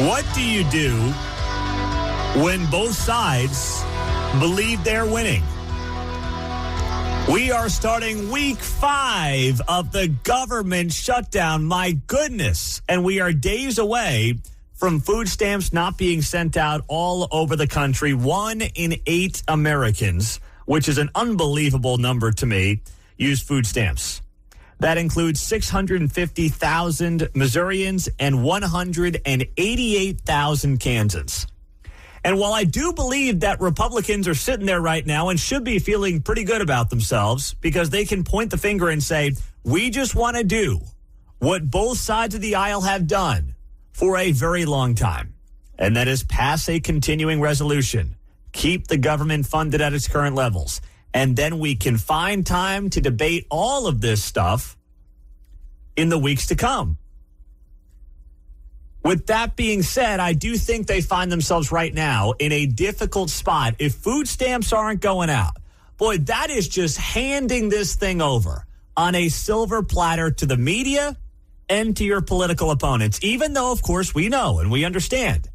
What do you do when both sides believe they're winning? We are starting week 5 of the government shutdown. My goodness. And we are days away from food stamps not being sent out all over the country. 1 in 8 Americans, which is an unbelievable number to me, use food stamps. That includes 650,000 Missourians and 188,000 Kansans. And while I do believe that Republicans are sitting there right now and should be feeling pretty good about themselves because they can point the finger and say, we just want to do what both sides of the aisle have done for a very long time, and that is pass a continuing resolution, keep the government funded at its current levels, and then we can find time to debate all of this stuff in the weeks to come. With that being said, I do think they find themselves right now in a difficult spot. If food stamps aren't going out, boy, that is just handing this thing over on a silver platter to the media and to your political opponents, even though, of course, we know and we understand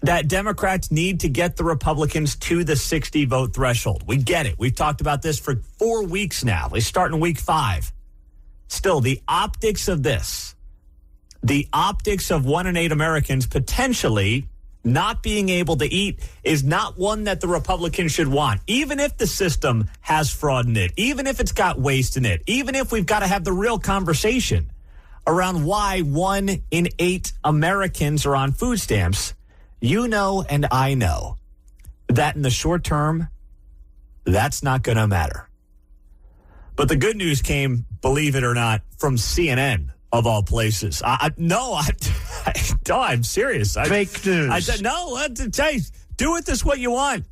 that Democrats need to get the Republicans to the 60-vote threshold. We get it. We've talked about this for 4 weeks now. We start in week 5. Still, the optics of this, the optics of 1 in 8 Americans potentially not being able to eat is not one that the Republicans should want, even if the system has fraud in it, even if it's got waste in it, even if we've got to have the real conversation around why 1 in 8 Americans are on food stamps. You know and I know that in the short term, that's not going to matter. But the good news came, believe it or not, from CNN, of all places. I'm serious. Fake news. I said, no, do it this way you want.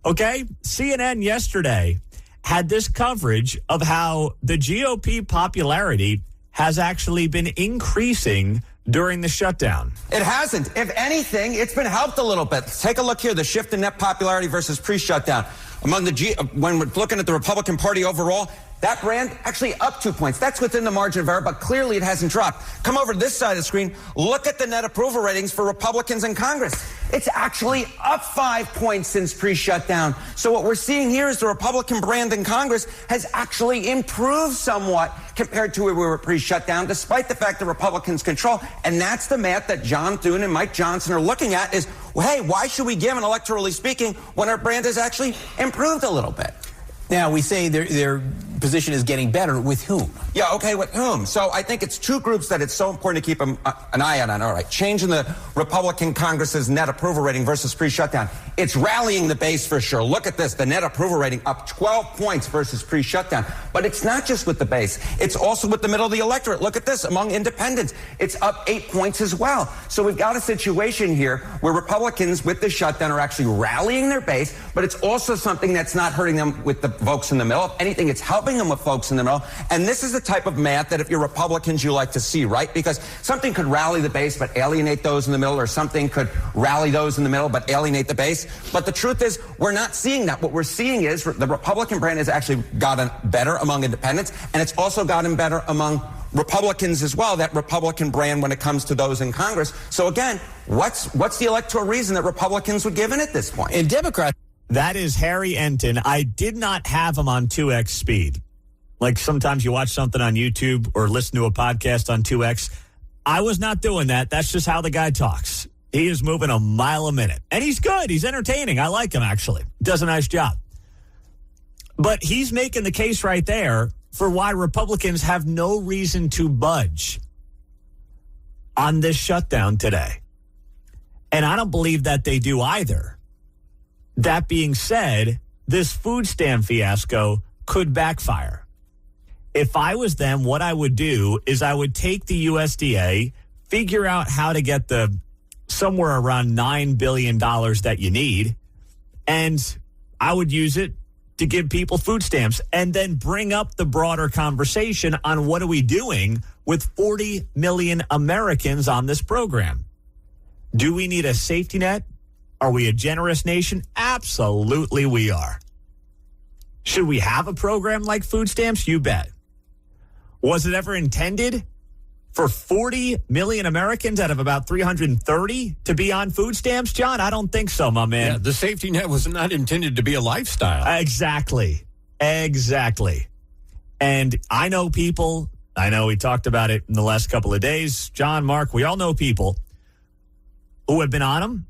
Okay? CNN yesterday had this coverage of how the GOP popularity has actually been increasing during the shutdown. It hasn't. If anything, it's been helped a little bit. Take a look here, the shift in net popularity versus pre-shutdown. When we're looking at the Republican Party overall, that brand actually up 2 points. That's within the margin of error, but clearly it hasn't dropped. Come over to this side of the screen. Look at the net approval ratings for Republicans in Congress. It's actually up 5 points since pre-shutdown. So what we're seeing here is the Republican brand in Congress has actually improved somewhat compared to where we were pre-shutdown, despite the fact that Republicans control. And that's the math that John Thune and Mike Johnson are looking at is, well, hey, why should we give, and electorally speaking, when our brand has actually improved a little bit? Now, we say their position is getting better. With whom? Yeah, okay, with whom? So I think it's 2 groups that it's so important to keep an eye on. All right, change in the Republican Congress's net approval rating versus pre-shutdown. It's rallying the base for sure. Look at this, the net approval rating up 12 points versus pre-shutdown. But it's not just with the base. It's also with the middle of the electorate. Look at this, among independents. It's up 8 points as well. So we've got a situation here where Republicans with the shutdown are actually rallying their base, but it's also something that's not hurting them with the folks in the middle. If anything, it's helping them with folks in the middle. And this is the type of math that if you're Republicans, you like to see, right? Because something could rally the base but alienate those in the middle, or something could rally those in the middle but alienate the base. But the truth is, we're not seeing that. What we're seeing is the Republican brand has actually gotten better among independents, and it's also gotten better among Republicans as well, that Republican brand when it comes to those in Congress. So again, what's the electoral reason that Republicans would give in at this point? And Democrats. That is Harry Enton. I did not have him on 2x speed. Like sometimes you watch something on YouTube or listen to a podcast on 2x. I was not doing that. That's just how the guy talks. He is moving a mile a minute. And he's good. He's entertaining. I like him, actually. Does a nice job. But he's making the case right there for why Republicans have no reason to budge on this shutdown today. And I don't believe that they do either. That being said, this food stamp fiasco could backfire. If I was them, what I would do is I would take the USDA, figure out how to get the somewhere around $9 billion that you need, and I would use it to give people food stamps and then bring up the broader conversation on what are we doing with 40 million Americans on this program. Do we need a safety net? Are we a generous nation? Absolutely we are. Should we have a program like food stamps? You bet. Was it ever intended for 40 million Americans out of about 330 to be on food stamps, John? I don't think so, my man. Yeah, the safety net was not intended to be a lifestyle. Exactly. And I know people, I know we talked about it in the last couple of days. John, Mark, we all know people who have been on them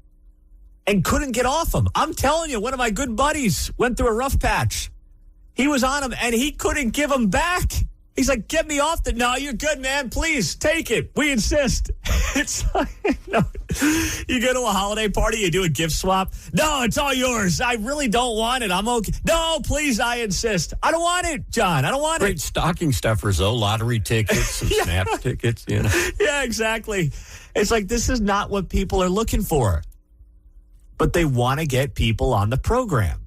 and couldn't get off them. I'm telling you, one of my good buddies went through a rough patch. He was on them, and he couldn't give them back. He's like, get me off the... No, you're good, man. Please, take it. We insist. It's like, no. You go to a holiday party, you do a gift swap. No, it's all yours. I really don't want it. I'm okay. No, please, I insist. I don't want it, John. I don't want Great it. stocking stuffers, though. Lottery tickets, some snap tickets, you know. Yeah, exactly. It's like, this is not what people are looking for. But they want to get people on the program.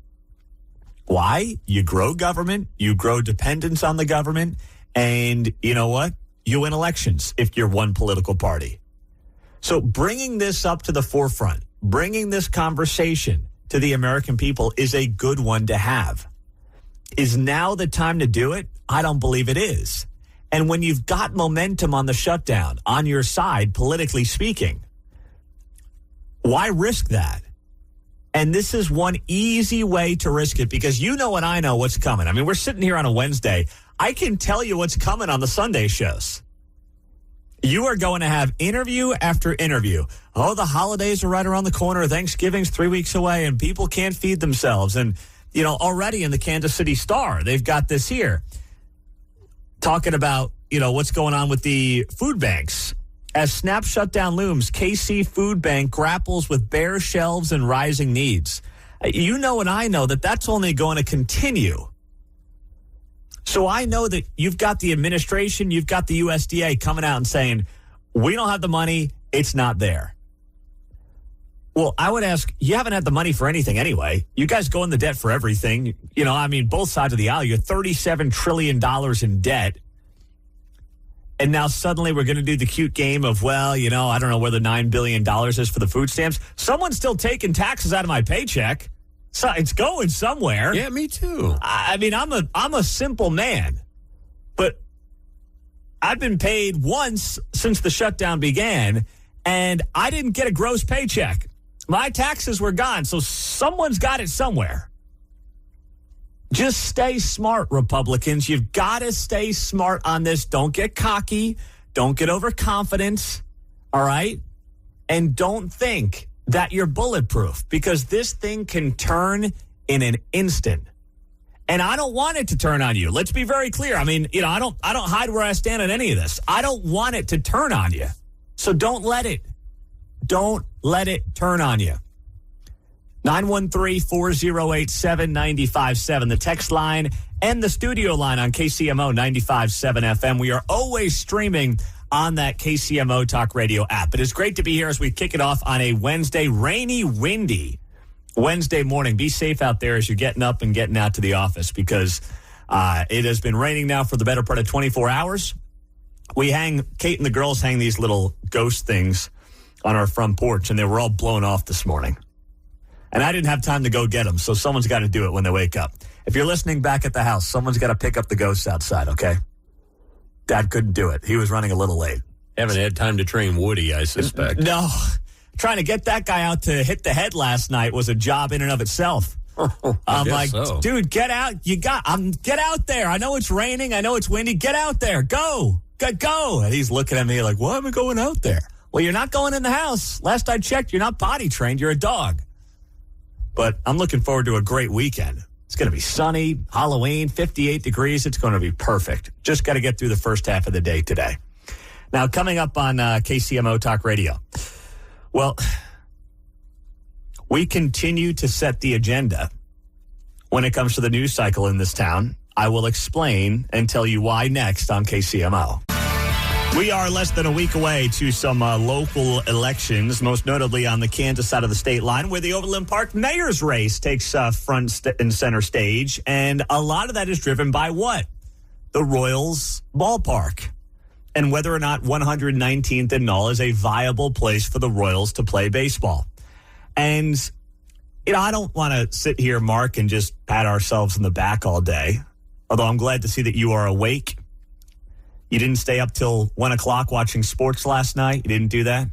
Why? You grow government. You grow dependence on the government. And you know what? You win elections if you're one political party. So bringing this up to the forefront, bringing this conversation to the American people is a good one to have. Is now the time to do it? I don't believe it is. And when you've got momentum on the shutdown, on your side, politically speaking, why risk that? And this is one easy way to risk it because you know and I know what's coming. I mean, we're sitting here on a Wednesday. I can tell you what's coming on the Sunday shows. You are going to have interview after interview. Oh, the holidays are right around the corner. Thanksgiving's 3 weeks away, and people can't feed themselves. And, you know, already in the Kansas City Star, they've got this here. Talking about, you know, what's going on with the food banks. As SNAP shutdown looms, KC Food Bank grapples with bare shelves and rising needs. You know and I know that that's only going to continue. So I know that you've got the administration, you've got the USDA coming out and saying, we don't have the money, it's not there. Well, I would ask, you haven't had the money for anything anyway. You guys go in the debt for everything. You know, I mean, both sides of the aisle, you're $37 trillion in debt. And now suddenly we're going to do the cute game of, well, you know, I don't know where the $9 billion is for the food stamps. Someone's still taking taxes out of my paycheck. So it's going somewhere. Yeah, me too. I mean, I'm a simple man, but I've been paid once since the shutdown began, and I didn't get a gross paycheck. My taxes were gone, so someone's got it somewhere. Just stay smart, Republicans. You've got to stay smart on this. Don't get cocky. Don't get overconfident. All right? And don't think that you're bulletproof because this thing can turn in an instant. And I don't want it to turn on you. Let's be very clear. I mean, you know, I don't hide where I stand on any of this. I don't want it to turn on you. So don't let it. Don't let it turn on you. 913-408-7957, the text line and the studio line on KCMO 95.7 FM. We are always streaming on that KCMO Talk Radio app. It is great to be here as we kick it off on a Wednesday, rainy, windy Wednesday morning. Be safe out there as you're getting up and getting out to the office because it has been raining now for the better part of 24 hours. Kate and the girls hang these little ghost things on our front porch, and they were all blown off this morning. And I didn't have time to go get them, so someone's got to do it when they wake up. If you're listening back at the house, someone's got to pick up the ghosts outside, okay? Dad couldn't do it. He was running a little late. Haven't had time to train Woody, I suspect. No. Trying to get that guy out to hit the head last night was a job in and of itself. I'm like, dude, get out. Get out there. I know it's raining. I know it's windy. Get out there. Go. And he's looking at me like, why am I going out there? Well, you're not going in the house. Last I checked, you're not potty trained. You're a dog. But I'm looking forward to a great weekend. It's going to be sunny, Halloween, 58 degrees. It's going to be perfect. Just got to get through the first half of the day today. Now, coming up on KCMO Talk Radio. Well, we continue to set the agenda when it comes to the news cycle in this town. I will explain and tell you why next on KCMO. We are less than a week away to some local elections, most notably on the Kansas side of the state line, where the Overland Park mayor's race takes front and center stage. And a lot of that is driven by what? The Royals ballpark. And whether or not 119th and Null is a viable place for the Royals to play baseball. And, you know, I don't want to sit here, Mark, and just pat ourselves in the back all day. Although I'm glad to see that you are awake. You didn't stay up till 1 o'clock watching sports last night? You didn't do that?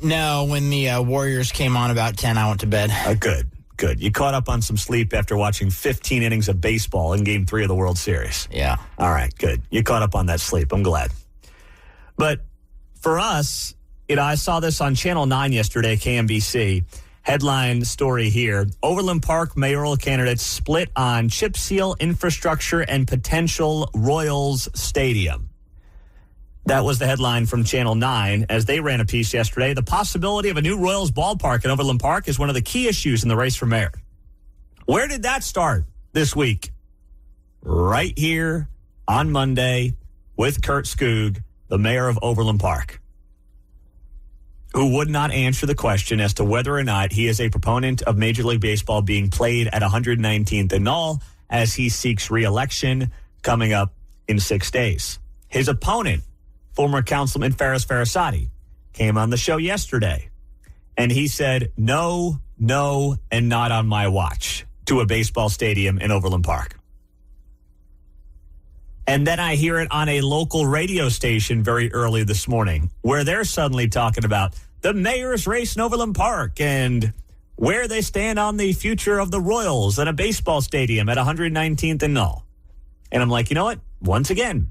No, when the Warriors came on about 10, I went to bed. Good. You caught up on some sleep after watching 15 innings of baseball in Game 3 of the World Series. Yeah. All right, good. You caught up on that sleep. I'm glad. But for us, I saw this on Channel 9 yesterday, KMBC. Headline story here. Overland Park mayoral candidates split on chip seal infrastructure and potential Royals stadium. That was the headline from Channel 9 as they ran a piece yesterday. The possibility of a new Royals ballpark in Overland Park is one of the key issues in the race for mayor. Where did that start this week? Right here on Monday with Kurt Skoog, the mayor of Overland Park, who would not answer the question as to whether or not he is a proponent of Major League Baseball being played at 119th and all as he seeks re-election coming up in 6 days. His opponent, former Councilman Faris Farasati, came on the show yesterday, and he said, no, and not on my watch to a baseball stadium in Overland Park. And then I hear it on a local radio station very early this morning where they're suddenly talking about the mayor's race in Overland Park and where they stand on the future of the Royals and a baseball stadium at 119th and all. And I'm like, you know what? Once again,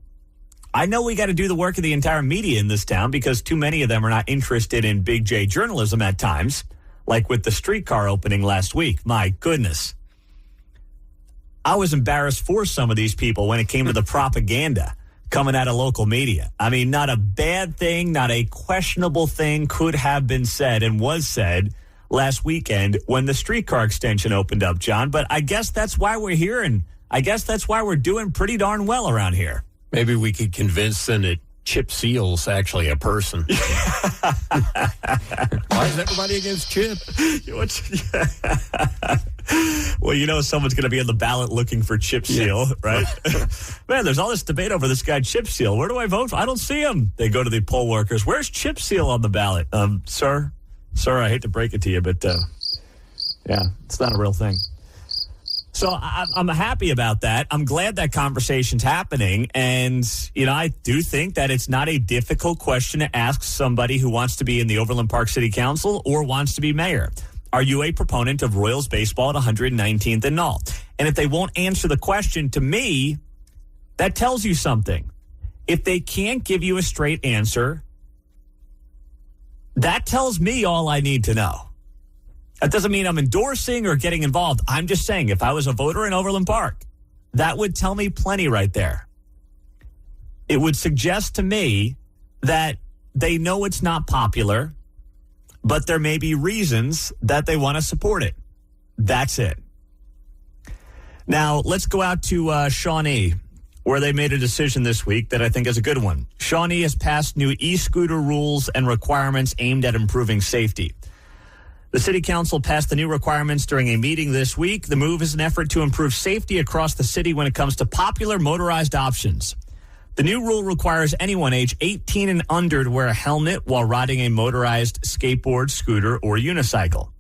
I know we got to do the work of the entire media in this town because too many of them are not interested in big J journalism at times, like with the streetcar opening last week. My goodness. I was embarrassed for some of these people when it came to the propaganda coming out of local media. I mean, not a bad thing, not a questionable thing could have been said and was said last weekend when the streetcar extension opened up, John. But I guess that's why we're here, and I guess that's why we're doing pretty darn well around here. Maybe we could convince them that Chip Seal's actually a person. Why is everybody against Chip? Well, someone's going to be on the ballot looking for Chip Seal, right? Man, there's all this debate over this guy, Chip Seal. Where do I vote for? I don't see him. They go to the poll workers. Where's Chip Seal on the ballot? Sir, I hate to break it to you, but yeah, it's not a real thing. So I'm happy about that. I'm glad that conversation's happening. And, I do think that it's not a difficult question to ask somebody who wants to be in the Overland Park City Council or wants to be mayor. Are you a proponent of Royals baseball at 119th and all? And if they won't answer the question, to me, that tells you something. If they can't give you a straight answer, that tells me all I need to know. That doesn't mean I'm endorsing or getting involved. I'm just saying if I was a voter in Overland Park, that would tell me plenty right there. It would suggest to me that they know it's not popular, but there may be reasons that they want to support it. That's it. Now, let's go out to Shawnee, where they made a decision this week that I think is a good one. Shawnee has passed new e-scooter rules and requirements aimed at improving safety. The city council passed the new requirements during a meeting this week. The move is an effort to improve safety across the city when it comes to popular motorized options. The new rule requires anyone age 18 and under to wear a helmet while riding a motorized skateboard, scooter, or unicycle.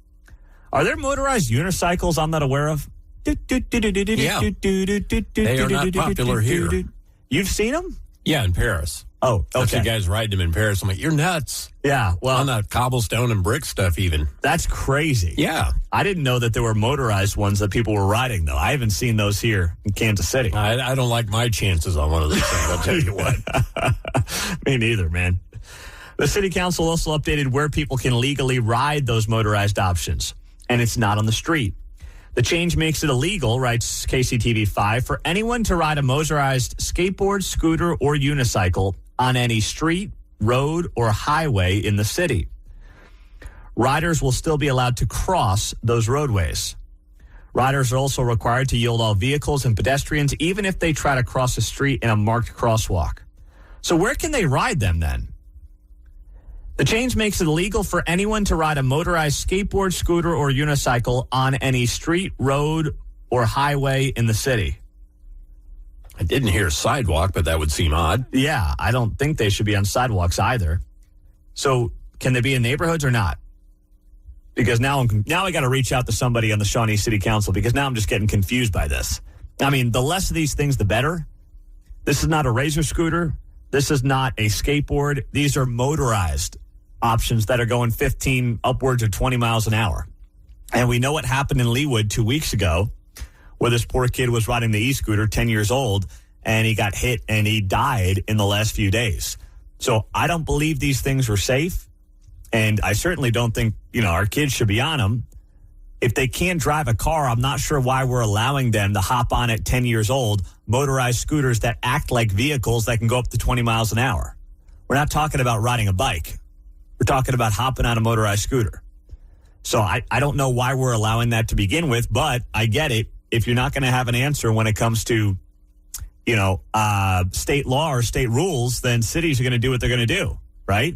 Are there motorized unicycles I'm not aware of? Yeah. They are not popular here. You've seen them? Yeah, in Paris. Oh, okay. I've seen guys riding them in Paris. I'm like, you're nuts. Yeah, well. On the cobblestone and brick stuff even. That's crazy. Yeah. I didn't know that there were motorized ones that people were riding, though. I haven't seen those here in Kansas City. I don't like my chances on one of those things, I'll tell you what. Me neither, man. The city council also updated where people can legally ride those motorized options, and it's not on the street. The change makes it illegal, writes KCTV5, for anyone to ride a motorized skateboard, scooter, or unicycle on any street, road, or highway in the city. Riders will still be allowed to cross those roadways. Riders are also required to yield all vehicles and pedestrians, even if they try to cross a street in a marked crosswalk. So where can they ride them then? The change makes it illegal for anyone to ride a motorized skateboard, scooter, or unicycle on any street, road, or highway in the city. I didn't hear sidewalk, but that would seem odd. Yeah, I don't think they should be on sidewalks either. So can they be in neighborhoods or not? Because now I got to reach out to somebody on the Shawnee City Council because now I'm just getting confused by this. I mean, the less of these things, the better. This is not a razor scooter. This is not a skateboard. These are motorized options that are going 15 upwards of 20 miles an hour. And we know what happened in Leawood 2 weeks ago, where this poor kid was riding the e-scooter, 10 years old, and he got hit and he died in the last few days. So I don't believe these things were safe, and I certainly don't think, our kids should be on them. If they can't drive a car, I'm not sure why we're allowing them to hop on at 10 years old, motorized scooters that act like vehicles that can go up to 20 miles an hour. We're not talking about riding a bike. We're talking about hopping on a motorized scooter. So I don't know why we're allowing that to begin with, but I get it. If you're not going to have an answer when it comes to, state law or state rules, then cities are going to do what they're going to do, right?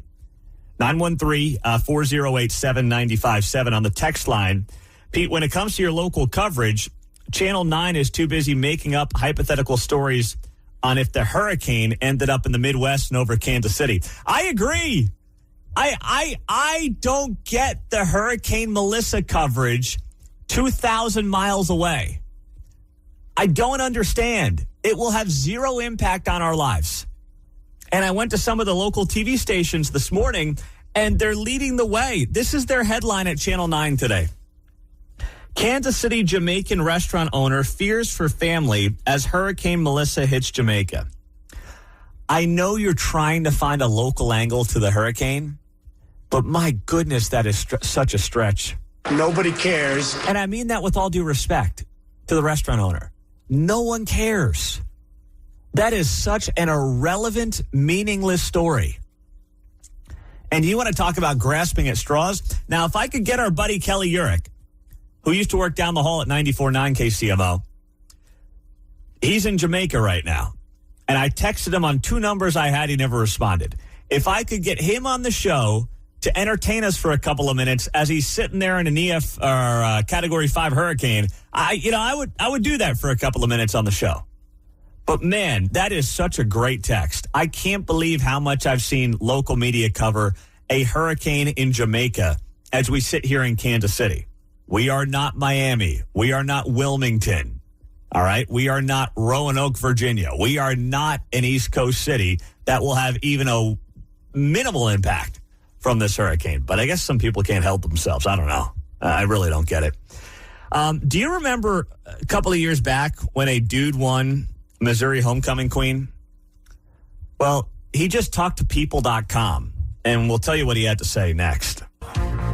913-408-7957 on the text line. Pete, when it comes to your local coverage, Channel 9 is too busy making up hypothetical stories on if the hurricane ended up in the Midwest and over Kansas City. I agree. I don't get the Hurricane Melissa coverage 2,000 miles away. I don't understand. It will have zero impact on our lives. And I went to some of the local TV stations this morning, and they're leading the way. This is their headline at Channel 9 today. Kansas City Jamaican restaurant owner fears for family as Hurricane Melissa hits Jamaica. I know you're trying to find a local angle to the hurricane, but my goodness, that is such a stretch. Nobody cares. And I mean that with all due respect to the restaurant owner. No one cares. That is such an irrelevant, meaningless story. And you want to talk about grasping at straws? Now, if I could get our buddy Kelly Urich, who used to work down the hall at 94.9 KCMO, he's in Jamaica right now. And I texted him on 2 numbers I had. He never responded. If I could get him on the show to entertain us for a couple of minutes as he's sitting there in an EF or Category 5 hurricane, I would do that for a couple of minutes on the show. But man, that is such a great text. I can't believe how much I've seen local media cover a hurricane in Jamaica as we sit here in Kansas City. We are not Miami. We are not Wilmington. All right. We are not Roanoke, Virginia. We are not an East Coast city that will have even a minimal impact from this hurricane. But I guess some people can't help themselves. I don't know. I really don't get it. Do you remember a couple of years back when a dude won Missouri Homecoming Queen? Well, he just talked to people.com, and we'll tell you what he had to say next.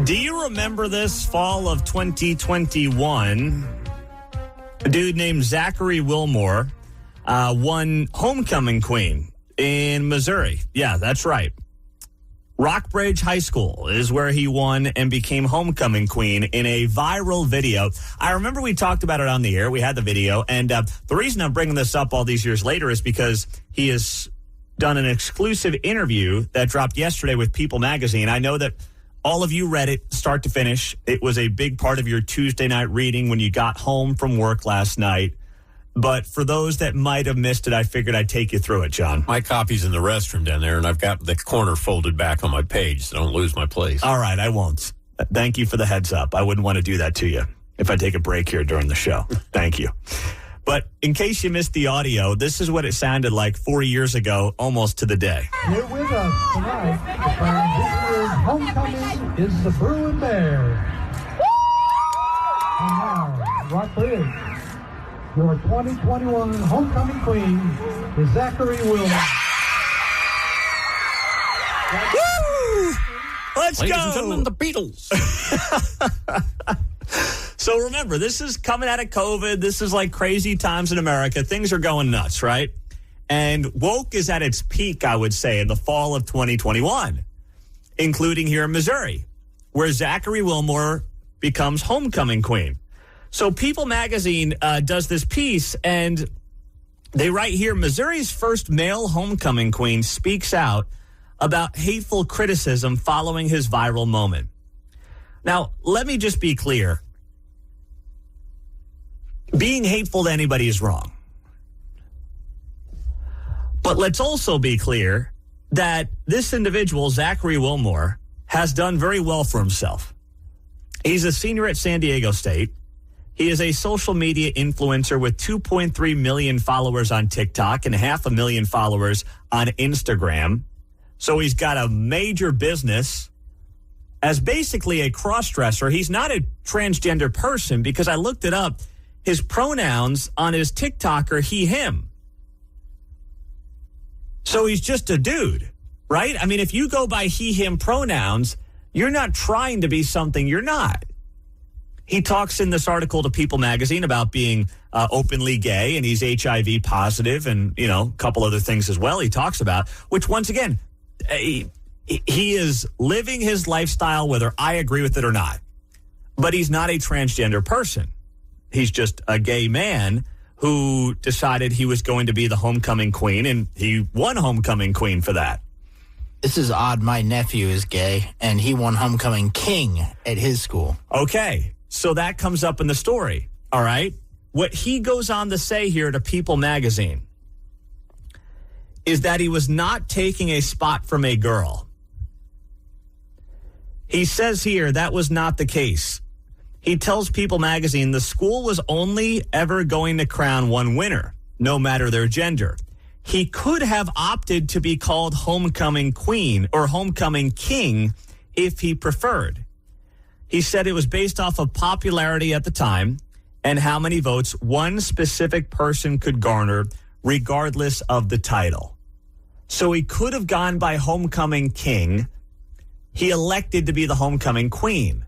Do you remember this fall of 2021? A dude named Zachary Wilmore won Homecoming Queen in Missouri. Yeah, that's right. Rockbridge High School is where he won and became Homecoming Queen in a viral video. I remember we talked about it on the air. We had the video. And the reason I'm bringing this up all these years later is because he has done an exclusive interview that dropped yesterday with People Magazine. I know that all of you read it start to finish. It was a big part of your Tuesday night reading when you got home from work last night. But for those that might have missed it, I figured I'd take you through it, John. My copy's in the restroom down there, and I've got the corner folded back on my page, so don't lose my place. All right, I won't. Thank you for the heads up. I wouldn't want to do that to you if I take a break here during the show. Thank you. But in case you missed the audio, this is what it sounded like 4 years ago, almost to the day. Here with us tonight, the crown this year's homecoming is the Bruin Bears. And now, Rockbridge, your 2021 homecoming queen is Zachary Wilmore. Woo! Let's Ladies go! and gentlemen, the Beatles. So remember, this is coming out of COVID. This is like crazy times in America. Things are going nuts, right? And woke is at its peak, I would say, in the fall of 2021, including here in Missouri, where Zachary Wilmore becomes Homecoming Queen. So People Magazine does this piece, and they write here, Missouri's first male homecoming queen speaks out about hateful criticism following his viral moment. Now, let me just be clear. Being hateful to anybody is wrong. But let's also be clear that this individual, Zachary Wilmore, has done very well for himself. He's a senior at San Diego State. He is a social media influencer with 2.3 million followers on TikTok and 500,000 followers on Instagram. So he's got a major business as basically a cross-dresser. He's not a transgender person because I looked it up. His pronouns on his TikTok are he, him. So he's just a dude, right? I mean, if you go by he, him pronouns, you're not trying to be something you're not. He talks in this article to People magazine about being openly gay, and he's HIV positive and, you know, a couple other things as well he talks about, which once again, he is living his lifestyle whether I agree with it or not. But he's not a transgender person. He's just a gay man who decided he was going to be the homecoming queen, and he won homecoming queen for that. This is odd. My nephew is gay, and he won homecoming king at his school. Okay, so that comes up in the story, all right? What he goes on to say here to People magazine is that he was not taking a spot from a girl. He says here that was not the case. He tells People magazine the school was only ever going to crown one winner, no matter their gender. He could have opted to be called homecoming queen or homecoming king if he preferred. He said it was based off of popularity at the time and how many votes one specific person could garner regardless of the title. So he could have gone by homecoming king. He elected to be the homecoming queen.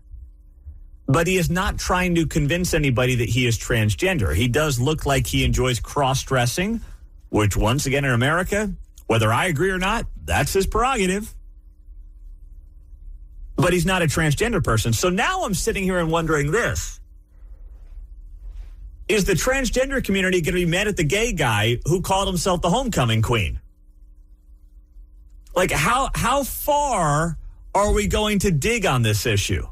But he is not trying to convince anybody that he is transgender. He does look like he enjoys cross-dressing, which once again in America, whether I agree or not, that's his prerogative. But he's not a transgender person. So now I'm sitting here and wondering this. Is the transgender community going to be mad at the gay guy who called himself the homecoming queen? Like, how far are we going to dig on this issue?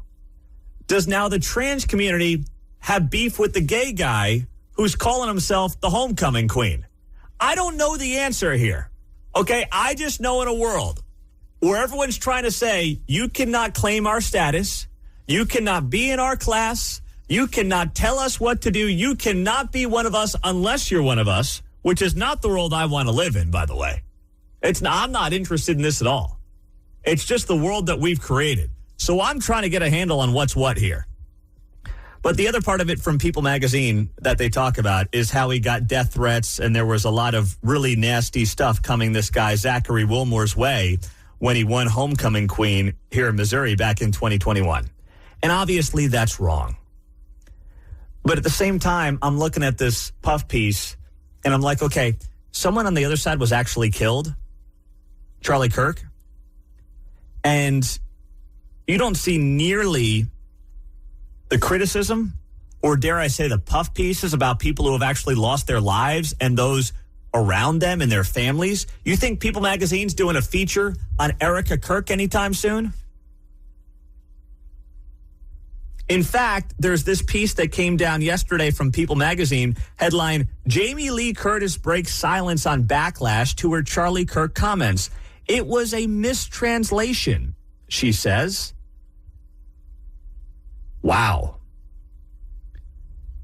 Does now the trans community have beef with the gay guy who's calling himself the homecoming queen? I don't know the answer here. Okay, I just know in a world where everyone's trying to say, you cannot claim our status, you cannot be in our class, you cannot tell us what to do, you cannot be one of us unless you're one of us, which is not the world I want to live in, by the way. I'm not interested in this at all. It's just the world that we've created. So I'm trying to get a handle on what's what here. But the other part of it from People magazine that they talk about is how he got death threats, and there was a lot of really nasty stuff coming this guy, Zachary Wilmore's way, when he won homecoming queen here in Missouri back in 2021. And obviously that's wrong. But at the same time, I'm looking at this puff piece, and I'm like, okay, someone on the other side was actually killed, Charlie Kirk, and you don't see nearly the criticism, or dare I say the puff pieces about people who have actually lost their lives and those around them and their families. You think People magazine's doing a feature on Erica Kirk anytime soon? In fact, there's this piece that came down yesterday from People magazine, headline, Jamie Lee Curtis breaks silence on backlash to her Charlie Kirk comments. It was a mistranslation, she says. Wow.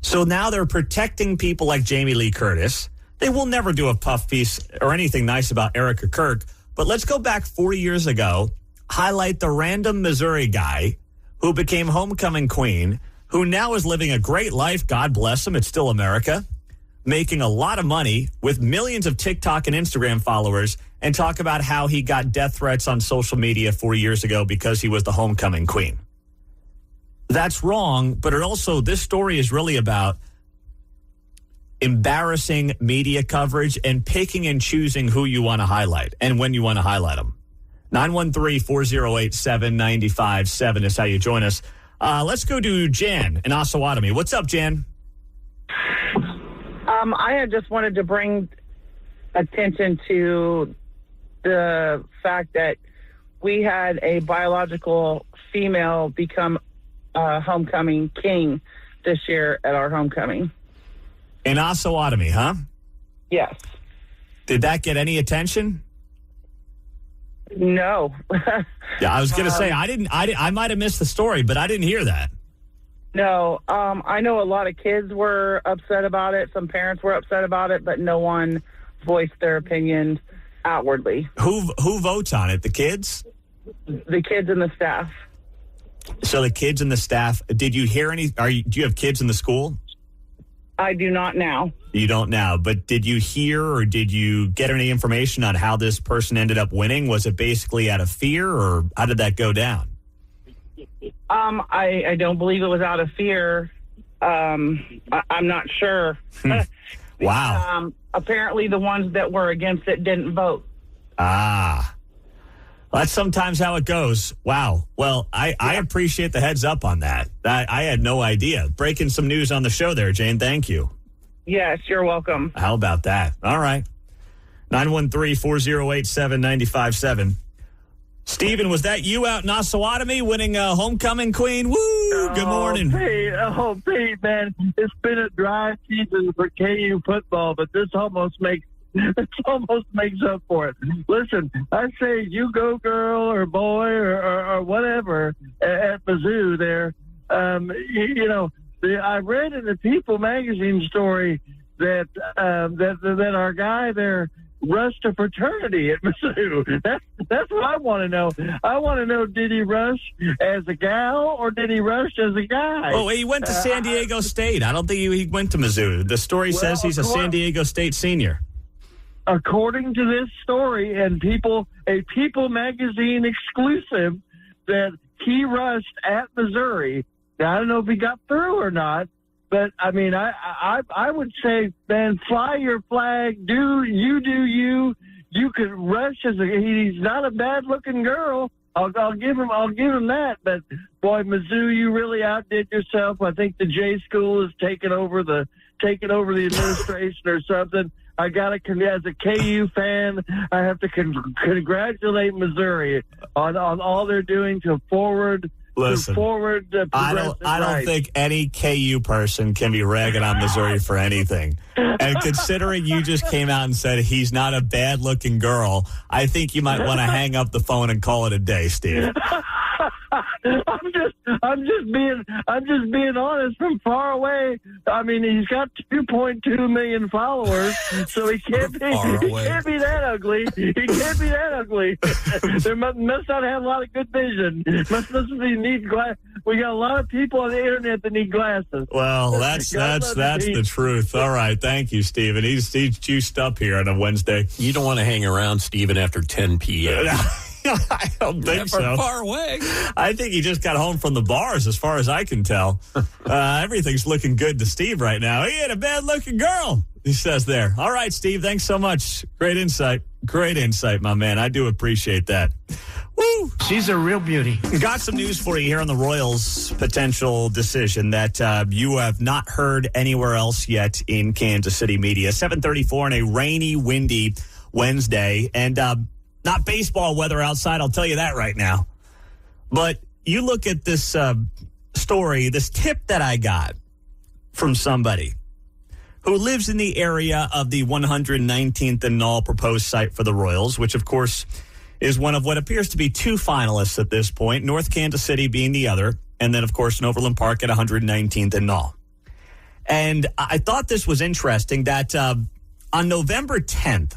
So now they're protecting people like Jamie Lee Curtis. They will never do a puff piece or anything nice about Erica Kirk. But let's go back 40 years ago, highlight the random Missouri guy who became homecoming queen, who now is living a great life. God bless him. It's still America. Making a lot of money with millions of TikTok and Instagram followers, and talk about how he got death threats on social media 40 years ago because he was the homecoming queen. That's wrong, but it also, this story is really about embarrassing media coverage and picking and choosing who you want to highlight and when you want to highlight them. 913-408-7957 is how you join us. Let's go to Jan in Osawatomie. What's up, Jan? I had just wanted to bring attention to the fact that we had a biological female become homecoming king this year at our homecoming. In Osawatomie, huh? Yes. Did that get any attention? No. Yeah, I was going to say, I might have missed the story, but I didn't hear that. No, I know a lot of kids were upset about it. Some parents were upset about it, but no one voiced their opinion outwardly. Who votes on it? The kids? The kids and the staff. So the kids and the staff. Did you hear any? Do you have kids in the school? I do not now. You don't now, but did you hear or did you get any information on how this person ended up winning? Was it basically out of fear, or how did that go down? I don't believe it was out of fear. I'm not sure. Wow. Apparently the ones that were against it didn't vote. Well, that's sometimes how it goes. Wow. Well, I appreciate the heads up on that. I had no idea. Breaking some news on the show there, Jane. Thank you. Yes, you're welcome. How about that? All right. 913-408-7957. Steven, was that you out in Osawatomie winning Homecoming Queen? Woo! Good morning. Pete, man, it's been a dry season for KU football, but this almost makes up for it. Listen, I say you go girl or boy or whatever at Mizzou there. I read in the People magazine story that our guy there rushed a fraternity at Mizzou. That's what I want to know. I want to know, did he rush as a gal or did he rush as a guy? Oh, he went to San Diego State. I don't think he went to Mizzou. The story says he's a San Diego State senior. According to this story and a People magazine exclusive, that he rushed at Missouri. Now, I don't know if he got through or not, but I mean, I would say, man, fly your flag, do you. You could rush he's not a bad looking girl. I'll give him that. But boy, Mizzou, you really outdid yourself. I think the J School is taking over the administration or something. I gotta, as a KU fan, I have to congratulate Missouri on all they're doing to forward. Listen, I don't think any KU person can be ragging on Missouri for anything. And considering you just came out and said he's not a bad-looking girl, I think you might want to hang up the phone and call it a day, Steve. I'm just being honest from far away. I mean, he's got 2.2 million followers, so he can't be that ugly. He can't be that ugly. There must not have a lot of good vision. Must need glass. We got a lot of people on the internet that need glasses. Well, that's the truth. All right, thank you, Stephen. He's juiced up here on a Wednesday. You don't want to hang around Stephen after 10 p.m. I don't think so. Far away. I think he just got home from the bars, as far as I can tell. Everything's looking good to Steve right now. He had a bad-looking girl, he says there. All right, Steve, thanks so much. Great insight, my man. I do appreciate that. Woo! She's a real beauty. Got some news for you here on the Royals' potential decision that you have not heard anywhere else yet in Kansas City media. 7:34 on a rainy, windy Wednesday, and not baseball weather outside, I'll tell you that right now. But you look at this story, this tip that I got from somebody who lives in the area of the 119th and Null proposed site for the Royals, which, of course, is one of what appears to be two finalists at this point, North Kansas City being the other, and then, of course, in Overland Park at 119th and Null. And I thought this was interesting that on November 10th,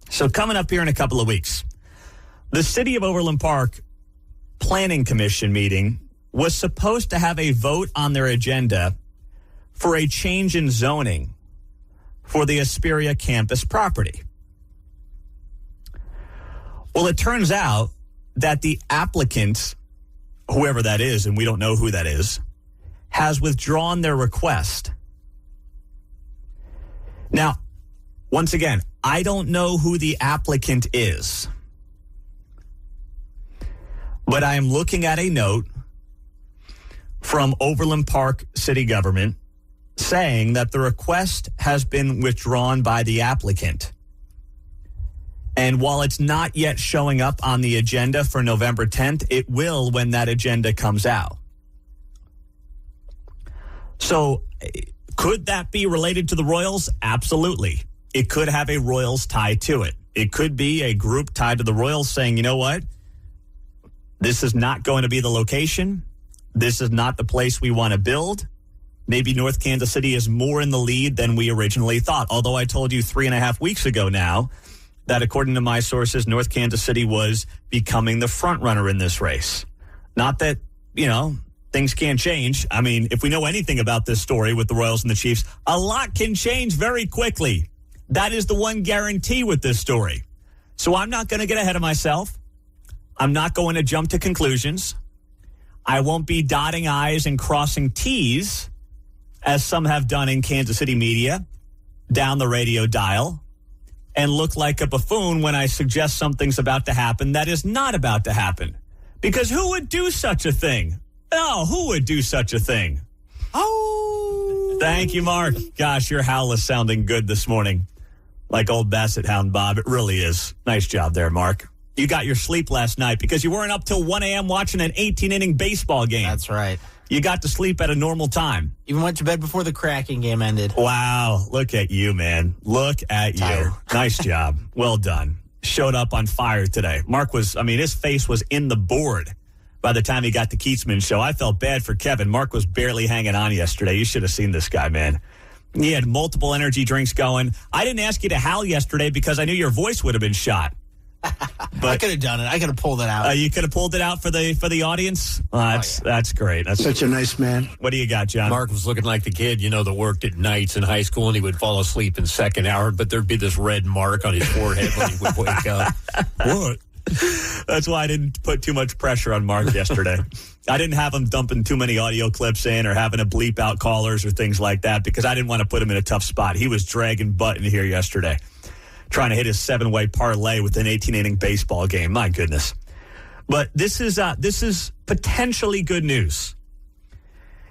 so coming up here in a couple of weeks, the City of Overland Park Planning Commission meeting was supposed to have a vote on their agenda for a change in zoning for the Hesperia campus property. Well, it turns out that the applicant, whoever that is, and we don't know who that is, has withdrawn their request. Now, once again, I don't know who the applicant is, but I am looking at a note from Overland Park City Government saying that the request has been withdrawn by the applicant. And while it's not yet showing up on the agenda for November 10th, it will when that agenda comes out. So could that be related to the Royals? Absolutely. It could have a Royals tie to it. It could be a group tied to the Royals saying, you know what? This is not going to be the location. This is not the place we want to build. Maybe North Kansas City is more in the lead than we originally thought. Although I told you 3.5 weeks ago now that according to my sources, North Kansas City was becoming the front runner in this race. Not that, things can't change. I mean, if we know anything about this story with the Royals and the Chiefs, a lot can change very quickly. That is the one guarantee with this story. So I'm not going to get ahead of myself. I'm not going to jump to conclusions. I won't be dotting I's and crossing T's, as some have done in Kansas City media, down the radio dial, and look like a buffoon when I suggest something's about to happen that is not about to happen. Because who would do such a thing? No, who would do such a thing? Oh! Thank you, Mark. Gosh, your howl is sounding good this morning. Like old Basset Hound Bob. It really is. Nice job there, Mark. You got your sleep last night because you weren't up till 1 a.m. watching an 18-inning baseball game. That's right. You got to sleep at a normal time. Even went to bed before the Kraken game ended. Wow. Look at you, man. Look at you. Nice job. Well done. Showed up on fire today. Mark his face was in the board by the time he got to Keatsman's show. I felt bad for Kevin. Mark was barely hanging on yesterday. You should have seen this guy, man. He had multiple energy drinks going. I didn't ask you to howl yesterday because I knew your voice would have been shot. But I could have done it. I could have pulled it out. You could have pulled it out for the audience? That's great. That's Such a nice man. What do you got, John? Mark was looking like the kid, that worked at nights in high school, and he would fall asleep in second hour, but there'd be this red mark on his forehead when he would wake up. What? That's why I didn't put too much pressure on Mark yesterday. I didn't have him dumping too many audio clips in or having to bleep out callers or things like that because I didn't want to put him in a tough spot. He was dragging butt in here yesterday, trying to hit his 7-way parlay with an 18-inning baseball game. My goodness. But this is potentially good news.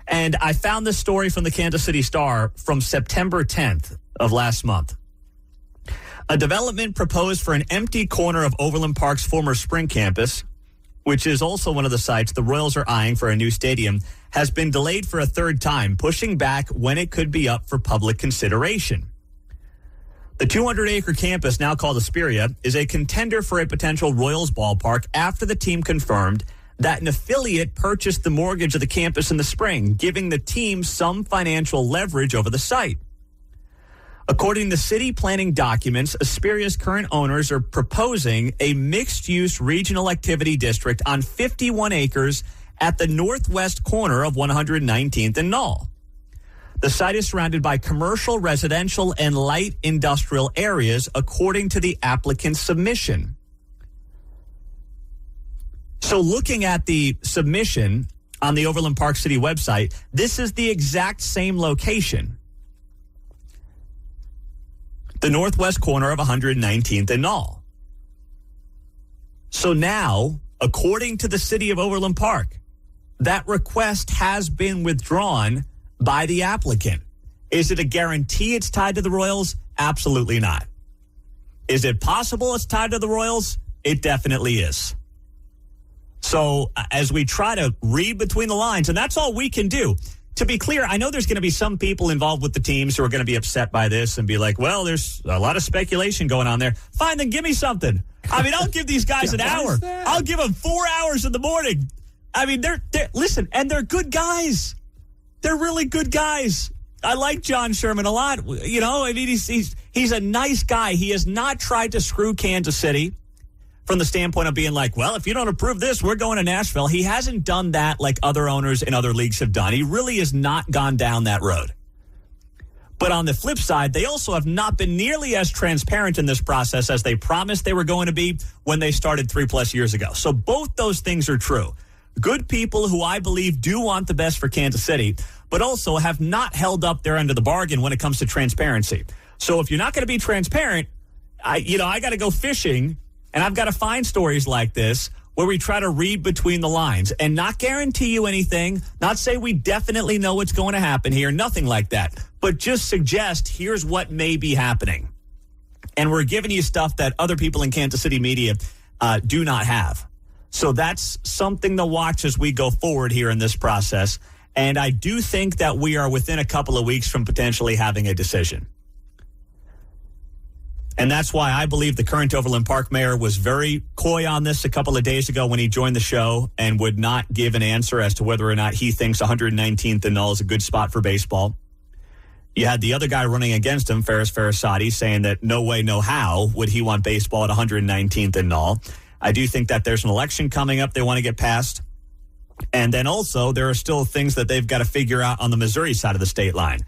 And I found this story from the Kansas City Star from September 10th of last month. A development proposed for an empty corner of Overland Park's former spring campus, which is also one of the sites the Royals are eyeing for a new stadium, has been delayed for a third time, pushing back when it could be up for public consideration. The 200-acre campus, now called Asperia, is a contender for a potential Royals ballpark after the team confirmed that an affiliate purchased the mortgage of the campus in the spring, giving the team some financial leverage over the site. According to city planning documents, Asperia's current owners are proposing a mixed-use regional activity district on 51 acres at the northwest corner of 119th and Knoll. The site is surrounded by commercial, residential, and light industrial areas, according to the applicant's submission. So looking at the submission on the Overland Park City website, this is the exact same location. The northwest corner of 119th and Knoll. So now, according to the city of Overland Park, that request has been withdrawn by the applicant. Is it a guarantee it's tied to the Royals? Absolutely not. Is it possible it's tied to the Royals? It definitely is. So as we try to read between the lines, and that's all we can do. To be clear, I know there's going to be some people involved with the teams who are going to be upset by this and be like, well, there's a lot of speculation going on there. Fine, then give me something. I mean, I'll give these guys an hour. I'll give them 4 hours in the morning. I mean, listen, and they're good guys. They're really good guys. I like John Sherman a lot. I mean, he's a nice guy. He has not tried to screw Kansas City from the standpoint of being like, well, if you don't approve this, we're going to Nashville. He hasn't done that like other owners in other leagues have done. He really has not gone down that road. But on the flip side, they also have not been nearly as transparent in this process as they promised they were going to be when they started 3+ years ago. So both those things are true. Good people who I believe do want the best for Kansas City, but also have not held up their end of the bargain when it comes to transparency. So if you're not going to be transparent, I got to go fishing. And I've got to find stories like this where we try to read between the lines and not guarantee you anything, not say we definitely know what's going to happen here, nothing like that, but just suggest here's what may be happening. And we're giving you stuff that other people in Kansas City media do not have. So that's something to watch as we go forward here in this process. And I do think that we are within a couple of weeks from potentially having a decision. And that's why I believe the current Overland Park mayor was very coy on this a couple of days ago when he joined the show and would not give an answer as to whether or not he thinks 119th and Null is a good spot for baseball. You had the other guy running against him, Faris Farasati, saying that no way, no how would he want baseball at 119th and Null. I do think that there's an election coming up they want to get passed. And then also there are still things that they've got to figure out on the Missouri side of the state line.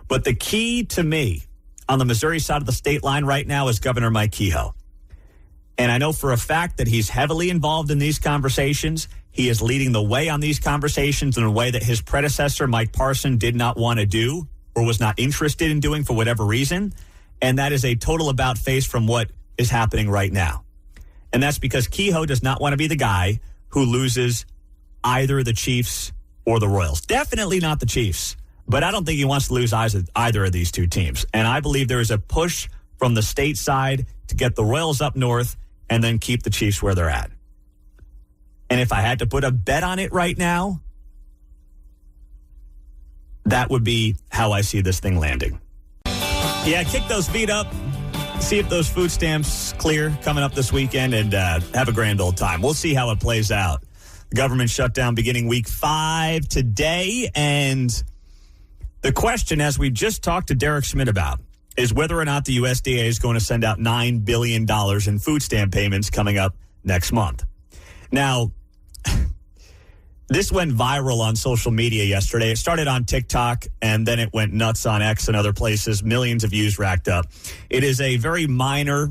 But the key to me on the Missouri side of the state line right now is Governor Mike Kehoe. And I know for a fact that he's heavily involved in these conversations. He is leading the way on these conversations in a way that his predecessor, Mike Parson, did not want to do or was not interested in doing for whatever reason. And that is a total about face from what is happening right now. And that's because Kehoe does not want to be the guy who loses either the Chiefs or the Royals. Definitely not the Chiefs. But I don't think he wants to lose either of these two teams. And I believe there is a push from the state side to get the Royals up north and then keep the Chiefs where they're at. And if I had to put a bet on it right now, that would be how I see this thing landing. Yeah, kick those feet up. See if those food stamps clear coming up this weekend and have a grand old time. We'll see how it plays out. Government shutdown beginning week 5 today. And the question, as we just talked to Derek Schmidt about, is whether or not the USDA is going to send out $9 billion in food stamp payments coming up next month. Now, this went viral on social media yesterday. It started on TikTok, and then it went nuts on X and other places. Millions of views racked up. It is a very minor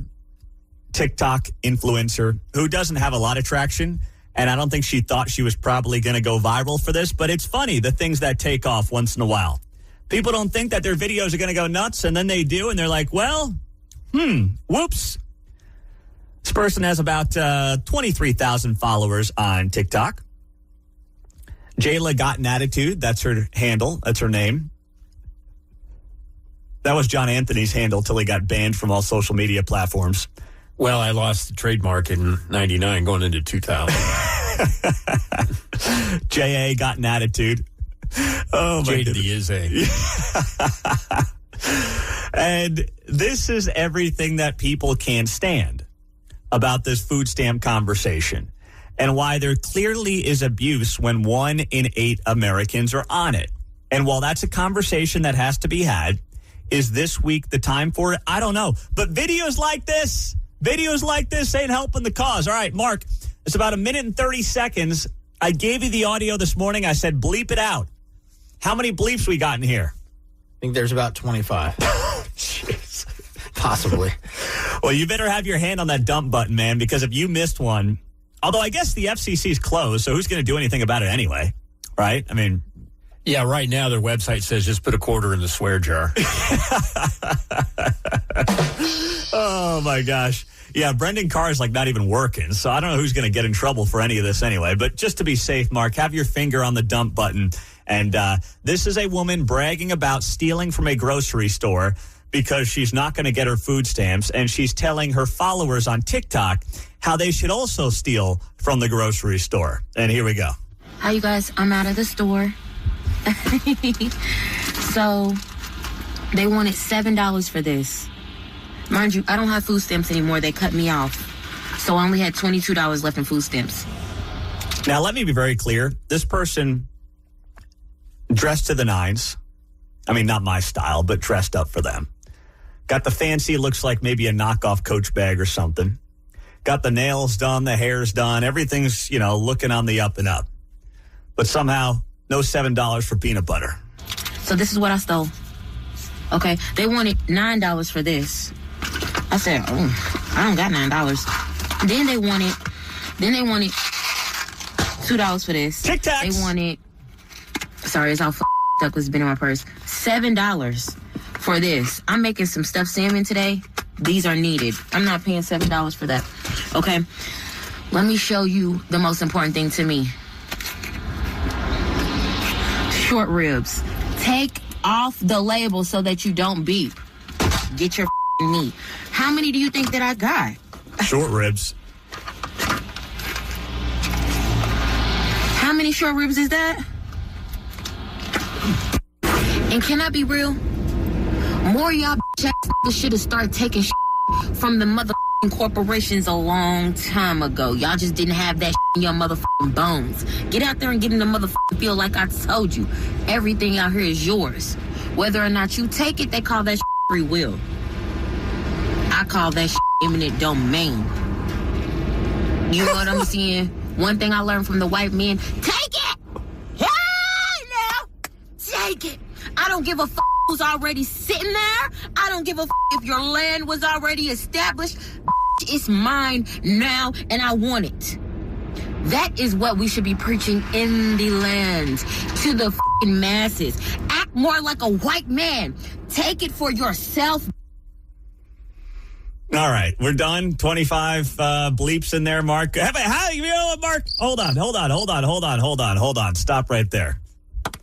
TikTok influencer who doesn't have a lot of traction, and I don't think she thought she was probably going to go viral for this, but it's funny, the things that take off once in a while. People don't think that their videos are going to go nuts, and then they do, and they're like, well, whoops. This person has about 23,000 followers on TikTok. Jayla Got an Attitude, that's her handle, that's her name. That was John Anthony's handle till he got banned from all social media platforms. Well, I lost the trademark in 99 going into 2000. J.A. Got an Attitude. Oh, my J to the is A. And this is everything that people can't stand about this food stamp conversation and why there clearly is abuse when 1 in 8 Americans are on it. And while that's a conversation that has to be had, is this week the time for it? I don't know. But videos like this ain't helping the cause. All right, Mark, it's about 1 minute and 30 seconds. I gave you the audio this morning. I said, bleep it out. How many bleeps we got in here? I think there's about 25. Jeez. Possibly. Well, you better have your hand on that dump button, man, because if you missed one, although I guess the FCC's closed, so who's going to do anything about it anyway, right? I mean, yeah, right now their website says just put a quarter in the swear jar. Oh, my gosh. Yeah, Brendan Carr is like not even working, so I don't know who's going to get in trouble for any of this anyway. But just to be safe, Mark, have your finger on the dump button. And this is a woman bragging about stealing from a grocery store because she's not going to get her food stamps. And she's telling her followers on TikTok how they should also steal from the grocery store. And here we go. Hi, you guys. I'm out of the store. So they wanted $7 for this. Mind you, I don't have food stamps anymore. They cut me off. So I only had $22 left in food stamps. Now, let me be very clear. This person dressed to the nines. I mean, not my style, but dressed up for them. Got the fancy, looks like maybe a knockoff Coach bag or something. Got the nails done, the hair's done. Everything's, looking on the up and up. But somehow, no $7 for peanut butter. So this is what I stole. Okay, they wanted $9 for this. I said, I don't got $9. Then they wanted $2 for this. Tic Tacs. They wanted, sorry, it's all up because it's been in my purse. $7 for this. I'm making some stuffed salmon today. These are needed. I'm not paying $7 for that. Okay, let me show you the most important thing to me. Short ribs. Take off the label so that you don't beep. Get your meat. How many do you think that I got? Short ribs. How many short ribs is that? And can I be real? More of y'all should have started taking from the motherfucking corporations a long time ago. Y'all just didn't have that in your motherfucking bones. Get out there and get in the motherfucking field like I told you. Everything out here is yours. Whether or not you take it, they call that free will. I call that eminent domain. You know what I'm saying? One thing I learned from the white men, take it! Hey, now! Take it! I don't give a fuck who's already sitting there. I don't give a fuck if your land was already established. It's mine now, and I want it. That is what we should be preaching in the land to the fucking masses. Act more like a white man. Take it for yourself. All right, we're done. 25 bleeps in there, Mark. You know what, Mark? Hold on. Stop right there.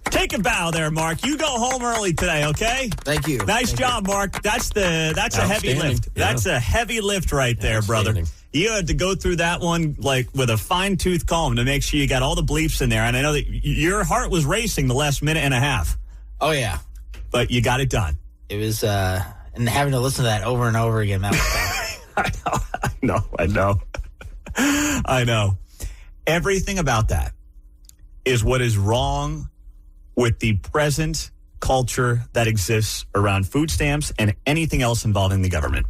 Take a bow there, Mark. You go home early today, okay? Thank you. Nice job, Mark. That's a heavy lift. Yeah. That's a heavy lift right there, brother. You had to go through that one like with a fine-tooth comb to make sure you got all the bleeps in there. And I know that your heart was racing the last minute and a half. Oh, yeah. But you got it done. It was, and having to listen to that over and over again, that was tough. I know. Everything about that is what is wrong with the present culture that exists around food stamps and anything else involving the government.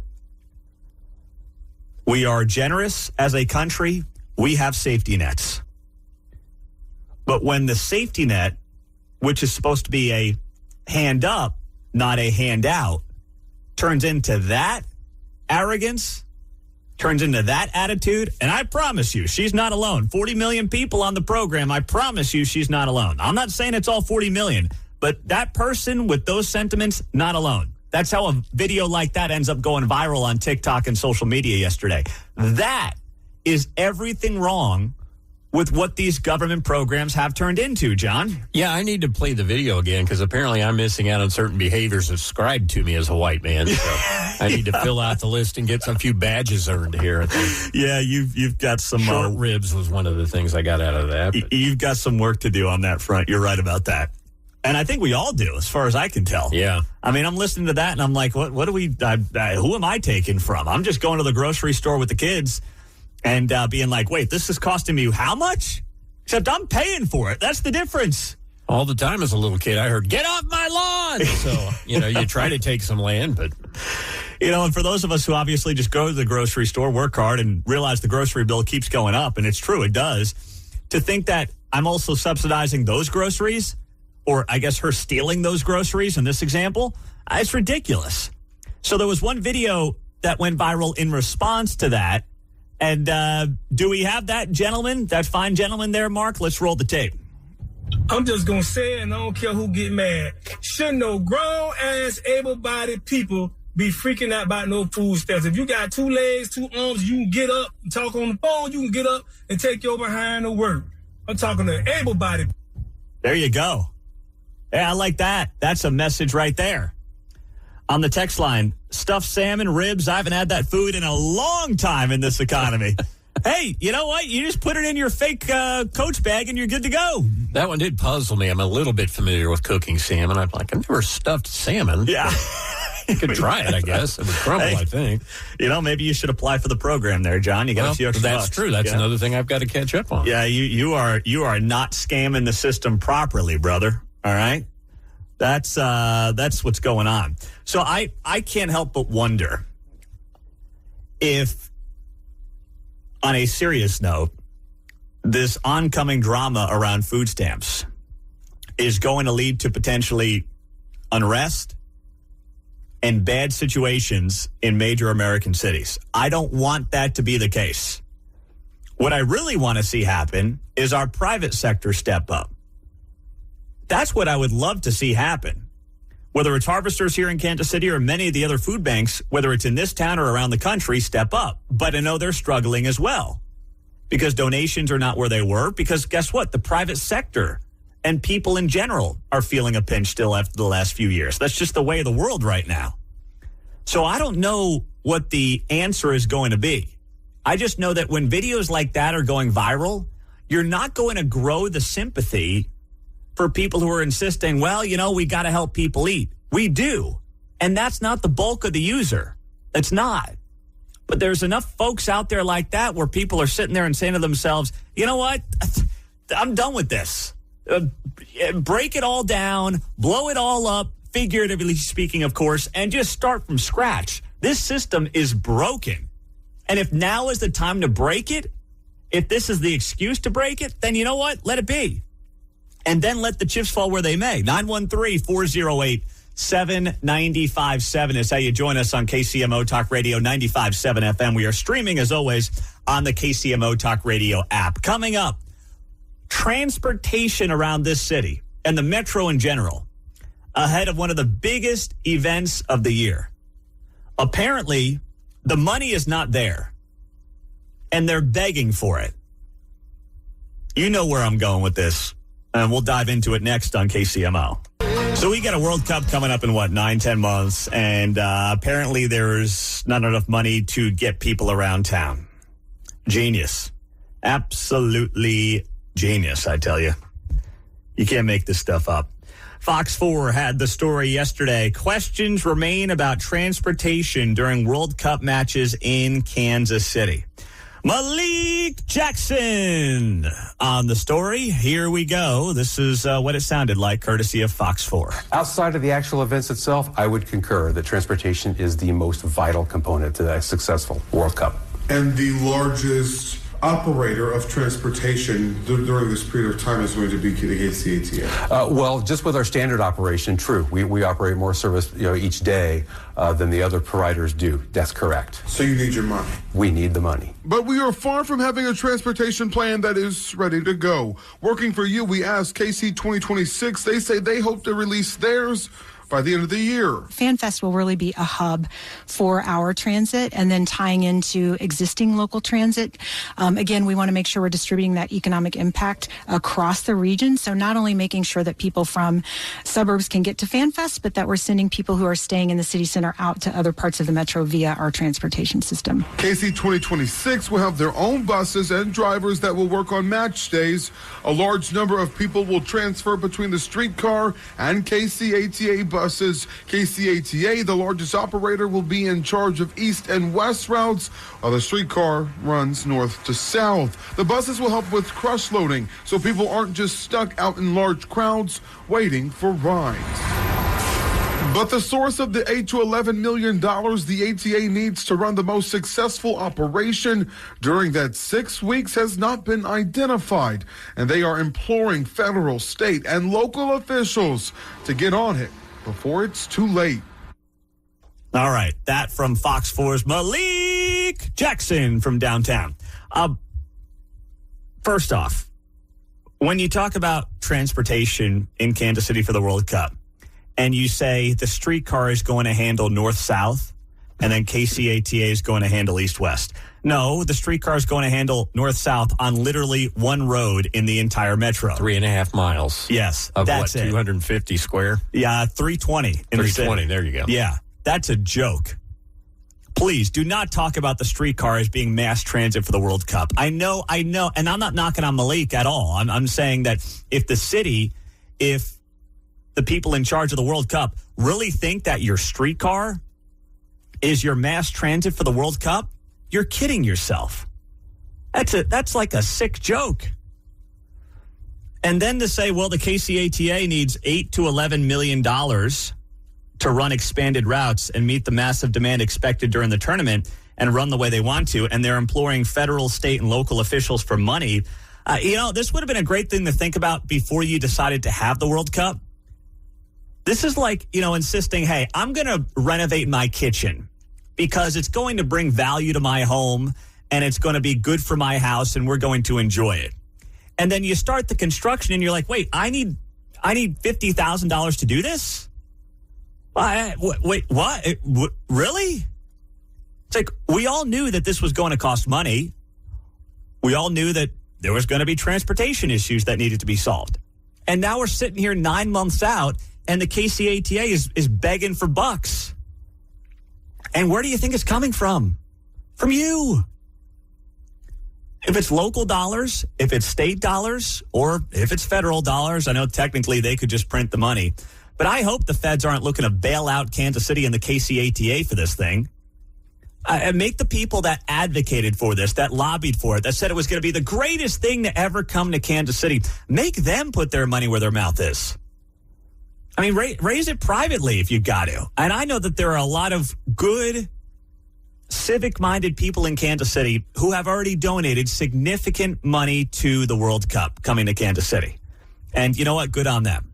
We are generous as a country. We have safety nets. But when the safety net, which is supposed to be a hand up, not a handout, turns into that arrogance, turns into that attitude, and I promise you, she's not alone. 40 million people on the program, I promise you she's not alone. I'm not saying it's all 40 million, but that person with those sentiments, not alone. That's how a video like that ends up going viral on TikTok and social media yesterday. That is everything wrong with what these government programs have turned into, John. Yeah, I need to play the video again because apparently I'm missing out on certain behaviors ascribed to me as a white man. So I need to fill out the list and get some few badges earned here. I think. Yeah, you've got some... Short ribs was one of the things I got out of that. You've got some work to do on that front. You're right about that. And I think we all do, as far as I can tell. Yeah. I mean, I'm listening to that, and I'm like, what do we... who am I taking from? I'm just going to the grocery store with the kids and being like, wait, this is costing me how much? Except I'm paying for it. That's the difference. All the time as a little kid, I heard, get off my lawn! So, you try to take some land, but... And for those of us who obviously just go to the grocery store, work hard, and realize the grocery bill keeps going up, and it's true, it does, to think that I'm also subsidizing those groceries, or I guess her stealing those groceries in this example, it's ridiculous. So there was one video that went viral in response to that. And do we have that gentleman, that fine gentleman there, Mark? Let's roll the tape. I'm just going to say it, and I don't care who get mad. Shouldn't no grown-ass, able-bodied people be freaking out about no food stamps. If you got 2 legs, 2 arms, you can get up and talk on the phone. You can get up and take your behind to work. I'm talking to able-bodied. There you go. Yeah, I like that. That's a message right there. On the text line, stuffed salmon, ribs, I haven't had that food in a long time in this economy. Hey, you know what? You just put it in your fake Coach bag and you're good to go. That one did puzzle me. I'm a little bit familiar with cooking salmon. I'm like, I've never stuffed salmon. Yeah. You could try it, I guess. It would crumble, I think. Maybe you should apply for the program there, John. You got a few extra That's bucks. true. That's another thing I've got to catch up on. Yeah, you are not scamming the system properly, brother. All right? That's what's going on. So I can't help but wonder if, on a serious note, this oncoming drama around food stamps is going to lead to potentially unrest and bad situations in major American cities. I don't want that to be the case. What I really want to see happen is our private sector step up. That's what I would love to see happen. Whether it's Harvesters here in Kansas City or many of the other food banks, whether it's in this town or around the country, step up. But I know they're struggling as well because donations are not where they were. Because guess what? The private sector and people in general are feeling a pinch still after the last few years. That's just the way of the world right now. So I don't know what the answer is going to be. I just know that when videos like that are going viral, you're not going to grow the sympathy for people who are insisting, well, we got to help people eat. We do. And that's not the bulk of the user. It's not. But there's enough folks out there like that where people are sitting there and saying to themselves, you know what? I'm done with this. Break it all down, blow it all up, figuratively speaking, of course, and just start from scratch. This system is broken. And if now is the time to break it, if this is the excuse to break it, then you know what? Let it be. And then let the chips fall where they may. 913-408-7957 is how you join us on KCMO Talk Radio 95.7 FM. We are streaming, as always, on the KCMO Talk Radio app. Coming up, transportation around this city and the metro in general ahead of one of the biggest events of the year. Apparently, the money is not there, and they're begging for it. You know where I'm going with this, and we'll dive into it next on KCMO. So we got a World Cup coming up in, 9-10 months, and apparently there's not enough money to get people around town. Genius. Absolutely genius, I tell you. You can't make this stuff up. Fox 4 had the story yesterday. Questions remain about transportation during World Cup matches in Kansas City. Malik Jackson on the story. Here we go. This is what it sounded like, courtesy of Fox 4. Outside of the actual events itself, I would concur that transportation is the most vital component to a successful World Cup. And the largest operator of transportation during this period of time is going to be the KCATA. Well, just with our standard operation, true. We operate more service each day than the other providers do. That's correct. So you need your money. We need the money. But we are far from having a transportation plan that is ready to go. Working for you, we asked KC 2026. They say they hope to release theirs by the end of the year. FanFest will really be a hub for our transit and then tying into existing local transit. Again, we want to make sure we're distributing that economic impact across the region. So not only making sure that people from suburbs can get to FanFest, but that we're sending people who are staying in the city center out to other parts of the metro via our transportation system. KC 2026 will have their own buses and drivers that will work on match days. A large number of people will transfer between the streetcar and KCATA buses. KCATA, the largest operator, will be in charge of east and west routes, while the streetcar runs north to south. The buses will help with crush loading, so people aren't just stuck out in large crowds waiting for rides. But the source of the $8 to $11 million the ATA needs to run the most successful operation during that 6 weeks has not been identified, and they are imploring federal, state, and local officials to get on it before it's too late. All right. That from Fox 4's Malik Jackson from downtown. First off, when you talk about transportation in Kansas City for the World Cup, and you say the streetcar is going to handle north-south, and then KCATA is going to handle east-west. No, the streetcar is going to handle north-south on literally one road in the entire metro. 3.5 miles. Yes, of that's what, 250 square? Yeah, 320 in 320, there you go. Yeah, that's a joke. Please do not talk about the streetcar as being mass transit for the World Cup. I know, and I'm not knocking on Malik at all. I'm saying that if the people in charge of the World Cup really think that your streetcar is your mass transit for the World Cup, you're kidding yourself. That's like a sick joke. And then to say, well, the KCATA needs $8 to $11 million to run expanded routes and meet the massive demand expected during the tournament and run the way they want to, and they're imploring federal, state, and local officials for money. This would have been a great thing to think about before you decided to have the World Cup. This is like, insisting, hey, I'm going to renovate my kitchen because it's going to bring value to my home and it's going to be good for my house and we're going to enjoy it. And then you start the construction and you're like, wait, I need $50,000 to do this? Wait, what? Really? It's like, we all knew that this was going to cost money. We all knew that there was going to be transportation issues that needed to be solved. And now we're sitting here 9 months out and the KCATA is begging for bucks. And where do you think it's coming from? From you. If it's local dollars, if it's state dollars, or if it's federal dollars, I know technically they could just print the money. But I hope the feds aren't looking to bail out Kansas City and the KCATA for this thing. And make the people that advocated for this, that lobbied for it, that said it was going to be the greatest thing to ever come to Kansas City, make them put their money where their mouth is. I mean, raise it privately if you got to. And I know that there are a lot of good, civic-minded people in Kansas City who have already donated significant money to the World Cup coming to Kansas City. And you know what? Good on them.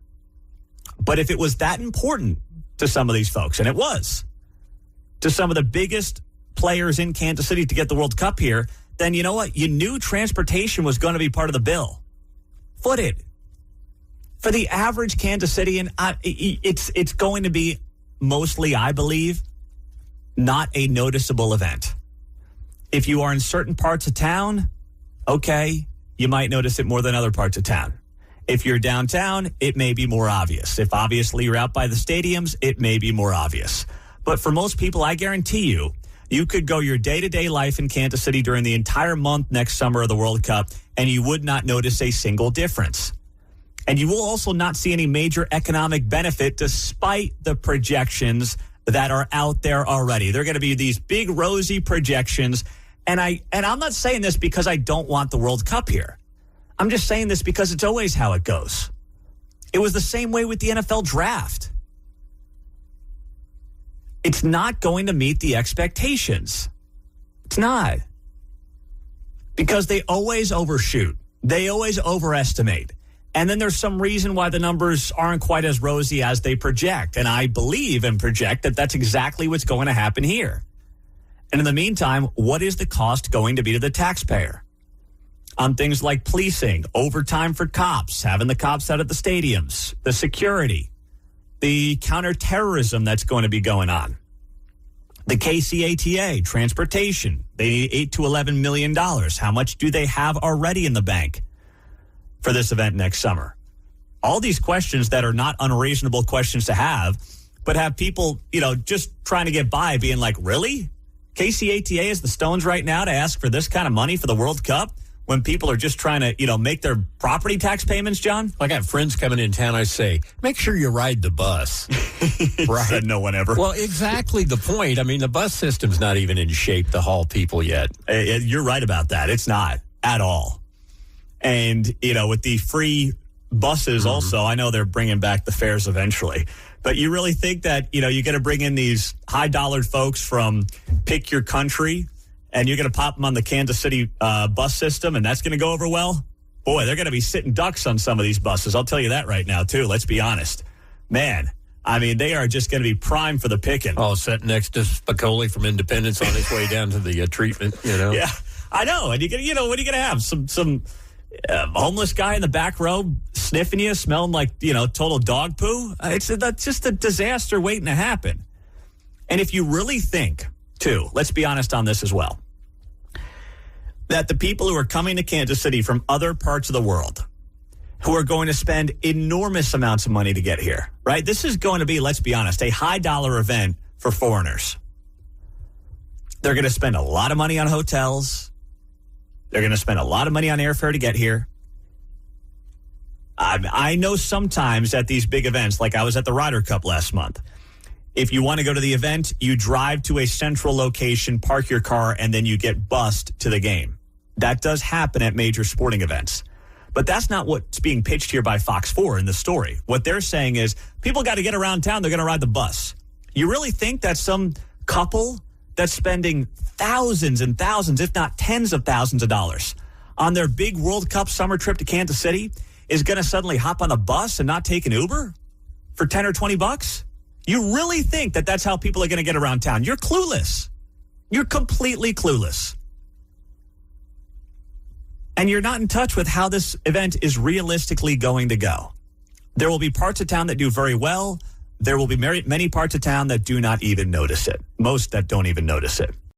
But if it was that important to some of these folks, and it was, to some of the biggest players in Kansas City to get the World Cup here, then you know what? You knew transportation was going to be part of the bill. Foot it. For the average Kansas Cityan, it's going to be mostly, I believe, not a noticeable event. If you are in certain parts of town, okay, you might notice it more than other parts of town. If you're downtown, it may be more obvious. If obviously you're out by the stadiums, it may be more obvious. But for most people, I guarantee you, you could go your day-to-day life in Kansas City during the entire month next summer of the World Cup, and you would not notice a single difference. And you will also not see any major economic benefit despite the projections that are out there already. They're going to be these big rosy projections. And I'm not saying this because I don't want the World Cup here. I'm just saying this because it's always how it goes. It was the same way with the NFL draft. It's not going to meet the expectations. It's not. Because they always overshoot. They always overestimate. And then there's some reason why the numbers aren't quite as rosy as they project. And I believe and project that that's exactly what's going to happen here. And in the meantime, what is the cost going to be to the taxpayer? On things like policing, overtime for cops, having the cops out at the stadiums, the security, the counterterrorism that's going to be going on, the KCATA, transportation. They need $8 to $11 million. How much do they have already in the bank for this event next summer? All these questions that are not unreasonable questions to have, but have people, just trying to get by being like, really? KCATA is the stones right now to ask for this kind of money for the World Cup when people are just trying to, make their property tax payments, John? I got friends coming in town. I say, make sure you ride the bus. Right. Said no one ever. Well, exactly the point. I mean, the bus system's not even in shape to haul people yet. You're right about that. It's not at all. And, with the free buses also, I know they're bringing back the fares eventually. But you really think that, you're going to bring in these high-dollared folks from pick your country and you're going to pop them on the Kansas City bus system and that's going to go over well? Boy, they're going to be sitting ducks on some of these buses. I'll tell you that right now, too. Let's be honest. Man, I mean, they are just going to be prime for the picking. Oh, sitting next to Spicoli from Independence on his way down to the treatment, Yeah, I know. And what are you going to have? Some homeless guy in the back row sniffing you, smelling like, total dog poo? That's just a disaster waiting to happen. And if you really think, too, let's be honest on this as well, that the people who are coming to Kansas City from other parts of the world who are going to spend enormous amounts of money to get here, right? This is going to be, let's be honest, a high-dollar event for foreigners. They're going to spend a lot of money on hotels. They're going to spend a lot of money on airfare to get here. I know sometimes at these big events, like I was at the Ryder Cup last month, if you want to go to the event, you drive to a central location, park your car, and then you get bused to the game. That does happen at major sporting events. But that's not what's being pitched here by Fox 4 in the story. What they're saying is people got to get around town. They're going to ride the bus. You really think that some couple that's spending thousands and thousands, if not tens of thousands of dollars on their big World Cup summer trip to Kansas City is going to suddenly hop on a bus and not take an Uber for 10 or 20 bucks? You really think that that's how people are going to get around town? You're clueless. You're completely clueless. And you're not in touch with how this event is realistically going to go. There will be parts of town that do very well. There will be many parts of town that do not even notice it. Most that don't even notice it.